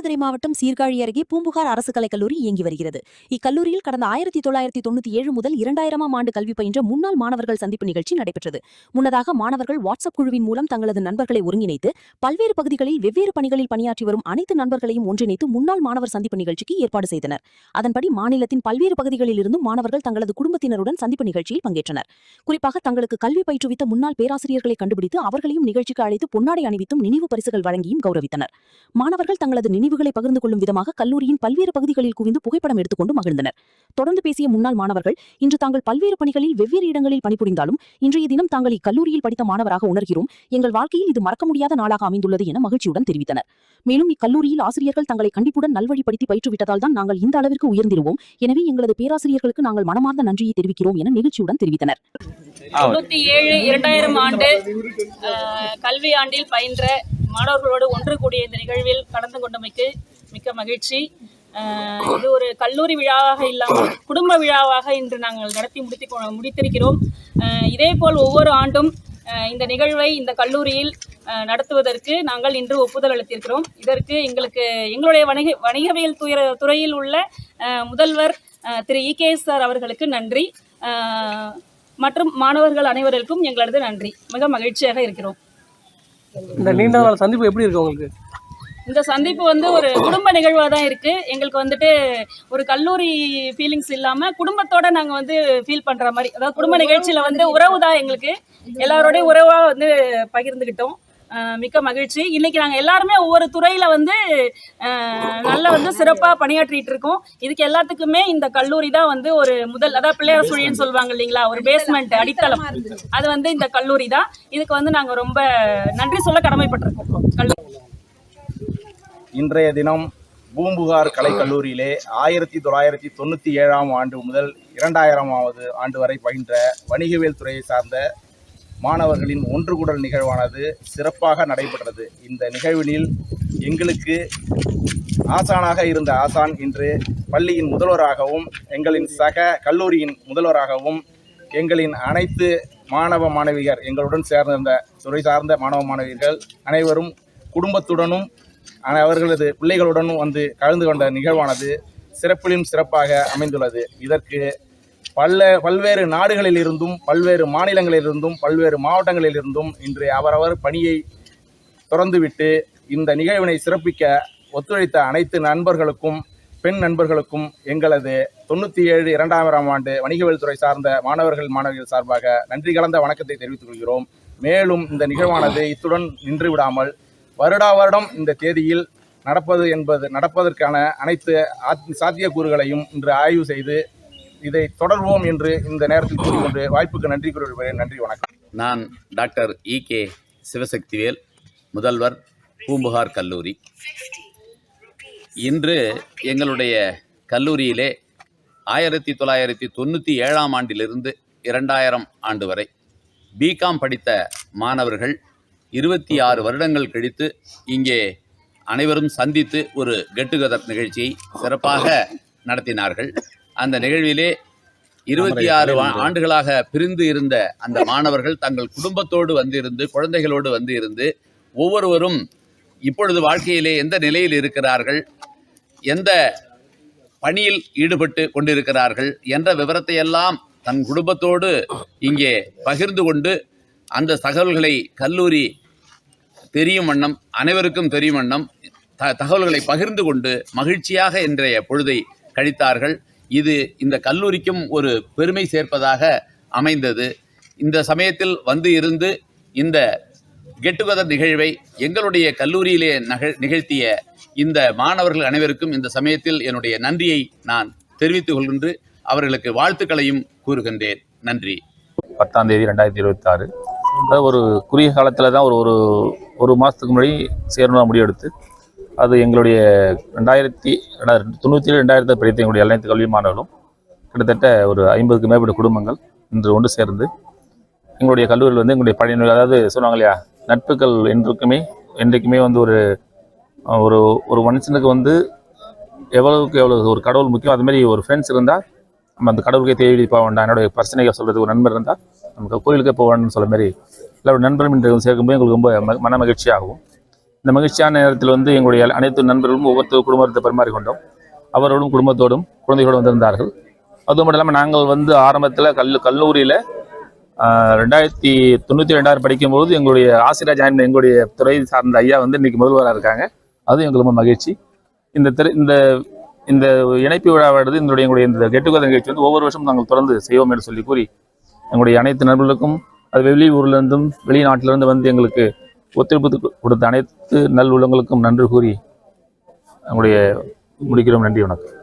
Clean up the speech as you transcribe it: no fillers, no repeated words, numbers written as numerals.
மயிலாடுதுறை மாவட்டம் சீர்காழி அருகே பூம்புகார் அரசு கலைக்கல்லூரி இயங்கி வருகிறது. இக்கல்லூரியில் கடந்த 1997 முதல் 2000ஆம் ஆண்டு கல்வி பயின்ற முன்னாள் மாணவர்கள் சந்திப்பு நிகழ்ச்சி நடைபெற்றது. முன்னதாக மாணவர்கள் வாட்ஸ்அப் குழுவின் மூலம் தங்களது நண்பர்களை ஒருங்கிணைத்து பல்வேறு பகுதிகளில் வெவ்வேறு பணிகளில் பணியாற்றி வரும் அனைத்து நண்பர்களையும் ஒன்றிணைத்து முன்னாள் மாணவர் சந்திப்பு நிகழ்ச்சிக்கு ஏற்பாடு செய்தனர். அதன்படி மாநிலத்தின் பல்வேறு பகுதிகளில் இருந்தும் மாணவர்கள் தங்களது குடும்பத்தினருடன் சந்திப்பு நிகழ்ச்சியில் பங்கேற்றனர். குறிப்பாக தங்களுக்கு கல்வி பயிற்றுவித்த முன்னாள் பேராசிரியர்களை கண்டுபிடித்து அவர்களையும் நிகழ்ச்சிக்கு அழைத்து பொன்னாடை அணிவித்தும் நினைவு பரிசுகள் வழங்கியும் கௌரவித்தனர். மாணவர்கள் தங்களது நினைவுகளை பகிர்ந்து கொள்ளும் விதமாக கல்லூரியின் பல்வேறு பகுதிகளில் குவிந்து புகைப்படம் எடுத்துக்கொண்டு மகிழ்ந்தனர். தொடர்ந்து பேசிய முன்னாள் மாணவர்கள், இன்று தாங்கள் பல்வேறு பணிகளில் வெவ்வேறு இடங்களில் பணிபுரிந்தாலும் இன்றைய தினம் தாங்கள் இக்கல்லூரியில் படித்த மாணவராக உணர்கிறோம். எங்கள் வாழ்க்கையில் இது மறக்க முடியாத நாளாக அமைந்துள்ளது என மகிழ்ச்சியுடன் தெரிவித்தனர். மேலும் இக்கல்லூரியில் ஆசிரியர்கள் தங்களை கண்டிப்புடன் நல்வழிப்படுத்தி பயிற்றுவிட்டதால் தான் நாங்கள் இந்த அளவிற்கு உயர்ந்திருவோம். எனவே எங்களது பேராசிரியர்களுக்கு நாங்கள் மனமார்ந்த நன்றியை தெரிவிக்கிறோம் என நிகழ்ச்சியுடன் தெரிவித்தனர். 97-2000 ஆண்டு கல்வி ஆண்டில் பயின்ற மாணவர்களோடு ஒன்று கூடிய இந்த நிகழ்வில் கலந்து கொண்டமைக்கு மிக்க மகிழ்ச்சி. இது ஒரு கல்லூரி விழாவாக இல்லாமல் குடும்ப விழாவாக இன்று நாங்கள் நடத்தி முடித்திருக்கிறோம். இதேபோல் ஒவ்வொரு ஆண்டும் இந்த நிகழ்வை இந்த கல்லூரியில் நடத்துவதற்கு நாங்கள் இன்று ஒப்புதல் அளித்திருக்கிறோம். இதற்கு எங்களுடைய வணிகவியல் துறையில் உள்ள முதல்வர் திரு EKS சார் அவர்களுக்கு நன்றி. மற்றும் மாணவர்கள் அனைவருக்கும் எங்களது நன்றி. மிக மகிழ்ச்சியாக இருக்கிறோம். இந்த நீண்ட நாள் சந்திப்பு எப்படி இருக்கு உங்களுக்கு? இந்த சந்திப்பு ஒரு குடும்ப நிகழ்வாக தான் இருக்கு. எங்களுக்கு ஒரு கல்லூரி ஃபீலிங்ஸ் இல்லாம குடும்பத்தோட நாங்க ஃபீல் பண்ற மாதிரி, அதாவது குடும்ப நிகழ்ச்சியில உறவு தான் எங்களுக்கு எல்லாரோடைய உறவா பகிர்ந்துகிட்டோம். மிக்க மகிழ்ச்சி. இன்னைக்கு நாங்கள் எல்லாருமே ஒவ்வொரு துறையில நல்ல சிறப்பாக பணியாற்றிட்டு இருக்கோம். இதுக்கு எல்லாத்துக்குமே இந்த கல்லூரி தான் ஒரு முதல், அதாவது பிள்ளையார் சுழின்னு சொல்லுவாங்க இல்லைங்களா, ஒரு பேஸ்மெண்ட் அடித்தளம். அது இந்த கல்லூரி தான். இதுக்கு நாங்கள் ரொம்ப நன்றி சொல்ல கடமைப்பட்டிருக்கோம். இன்றைய தினம் பூம்புகார் கலைக்கல்லூரியிலே 1997ஆம் ஆண்டு முதல் 2000ஆவது ஆண்டு வரை பயின்ற வணிகவியல் துறையை சார்ந்த மாணவர்களின் ஒன்றுகூடல் நிகழ்வானது சிறப்பாக நடைபெற்றது. இந்த நிகழ்வினில் எங்களுக்கு ஆசானாக இருந்த ஆசான் இன்று பள்ளியின் முதல்வராகவும் எங்களின் சக கல்லூரியின் முதல்வராகவும் எங்களின் அனைத்து மாணவ மாணவியர், எங்களுடன் சேர்ந்த துறை சார்ந்த மாணவ மாணவியர்கள் அனைவரும் குடும்பத்துடனும் அவர்களது பிள்ளைகளுடனும் கலந்து கொண்ட நிகழ்வானது சிறப்பிலும் சிறப்பாக அமைந்துள்ளது. இதற்கு பல்வேறு நாடுகளில் இருந்தும் பல்வேறு மாநிலங்களிலிருந்தும் பல்வேறு மாவட்டங்களிலிருந்தும் இன்று அவரவர் பணியை தொடர்ந்துவிட்டு இந்த நிகழ்வினை சிறப்பிக்க ஒத்துழைத்த அனைத்து நண்பர்களுக்கும் பெண் நண்பர்களுக்கும் எங்களது 97-2000ஆம் ஆண்டு வணிகவியல் துறை சார்ந்த மாணவர்கள் சார்பாக நன்றி கலந்த வணக்கத்தை தெரிவித்துக் கொள்கிறோம். மேலும் இந்த நிகழ்வானது இத்துடன் நின்று விடாமல் வருடா வருடம் இந்த தேதியில் நடப்பதற்கான அனைத்து சாத்தியக்கூறுகளையும் இன்று ஆய்வு செய்து இதை தொடர்வோம் என்று இந்த நேரத்தில் கூறிக்கொண்டு வாய்ப்புக்கு நன்றி கூறுகிறேன். நன்றி, வணக்கம். நான் டாக்டர் EK சிவசக்திவேல், முதல்வர், பூம்புகார் கல்லூரி. இன்று எங்களுடைய கல்லூரியிலே 1997ஆம் ஆண்டிலிருந்து 2000 ஆண்டு வரை பிகாம் படித்த மாணவர்கள் 26 வருடங்கள் கழித்து இங்கே அனைவரும் சந்தித்து ஒரு கெட் டுகெதர் நிகழ்ச்சியை சிறப்பாக நடத்தினார்கள். அந்த நிகழ்விலே 26 ஆண்டுகளாக பிரிந்து இருந்த அந்த மாணவர்கள் தங்கள் குடும்பத்தோடு வந்திருந்து, குழந்தைகளோடு இருந்து ஒவ்வொருவரும் இப்பொழுது வாழ்க்கையிலே எந்த நிலையில் இருக்கிறார்கள், எந்த பணியில் ஈடுபட்டு கொண்டிருக்கிறார்கள் என்ற விவரத்தை எல்லாம் தன் குடும்பத்தோடு இங்கே பகிர்ந்து கொண்டு அந்த தகவல்களை கல்லூரி தெரியும் வண்ணம், அனைவருக்கும் தெரியும் வண்ணம் தகவல்களை பகிர்ந்து கொண்டு மகிழ்ச்சியாக இன்றைய பொழுதை கழித்தார்கள். இது இந்த கல்லூரிக்கும் ஒரு பெருமை சேர்ப்பதாக அமைந்தது. இந்த சமயத்தில் இருந்து இந்த கெட் டுகெதர் நிகழ்வை எங்களுடைய கல்லூரியிலே நிகழ்த்திய இந்த மாணவர்கள் அனைவருக்கும் இந்த சமயத்தில் என்னுடைய நன்றியை நான் தெரிவித்துக் கொள்கின்ற அவர்களுக்கு வாழ்த்துக்களையும் கூறுகின்றேன். நன்றி. 10ஆம் தேதி 2026, அதாவது ஒரு குறுகிய காலத்தில் தான் ஒரு மாதத்துக்கு முன்னாடி சேரணும் முடிவெடுத்து, அது எங்களுடைய 1997-2000 படித்த எங்களுடைய அனைத்து கல்வி மாணவர்களும் கிட்டத்தட்ட ஒரு 50க்கு மேற்பட்ட குடும்பங்கள் இன்று ஒன்று சேர்ந்து எங்களுடைய கல்லூரியில் எங்களுடைய பழைய, அதாவது சொல்லுவாங்க இல்லையா, நட்புகள் என்றைக்குமே ஒரு ஒரு மனுஷனுக்கு எவ்வளவுக்கு எவ்வளவு ஒரு கடவுள் முக்கியம், அதுமாரி ஒரு ஃப்ரெண்ட்ஸ் இருந்தால் நம்ம அந்த கடவுளுக்கே தேடி போக வேண்டாம். என்னுடைய பிரச்சனைகள் சொல்கிறது ஒரு நண்பர் இருந்தால் நமக்கு கோயிலுக்கே போக வேண்டாம்னு சொல்ல மாதிரி எல்லாரோட நண்பரும் இன்று சேர்க்கும்போது எங்களுக்கு ரொம்ப மன மகிழ்ச்சியாகும். இந்த மகிழ்ச்சியான நேரத்தில் வந்து எங்களுடைய அனைத்து நண்பர்களும் ஒவ்வொருத்தர் குடும்பத்தை பரிமாறிக்கொண்டோம். அவரோடும் குடும்பத்தோடும் குழந்தைகளோடு வந்திருந்தார்கள். அது மட்டும் இல்லாமல் நாங்கள் வந்து ஆரம்பத்தில் கல்லூரியில் 1992 படிக்கும்போது எங்களுடைய ஆசிரியர் ஜாயின் எங்களுடைய துறை சார்ந்த ஐயா வந்து இன்றைக்கி முதல்வராக இருக்காங்க. அது எங்களுக்கு ரொம்ப மகிழ்ச்சி. இந்த இணைப்பு விழாவானது எங்களுடைய இந்த கெட்டுகதர் நிகழ்ச்சி வந்து ஒவ்வொரு வருஷமும் நாங்கள் தொடர்ந்து செய்வோம் என்று சொல்லி கூறி எங்களுடைய அனைத்து நண்பர்களுக்கும் அது வெளியூர்லேருந்தும் வெளிநாட்டிலிருந்து வந்து எங்களுக்கு ஒத்துழைப்பு கொடுத்த அனைத்து நல்லுள்ளங்களுக்கும் நன்றி கூறி எங்களுடைய முடிக்கிறோம். நன்றி, வணக்கம்.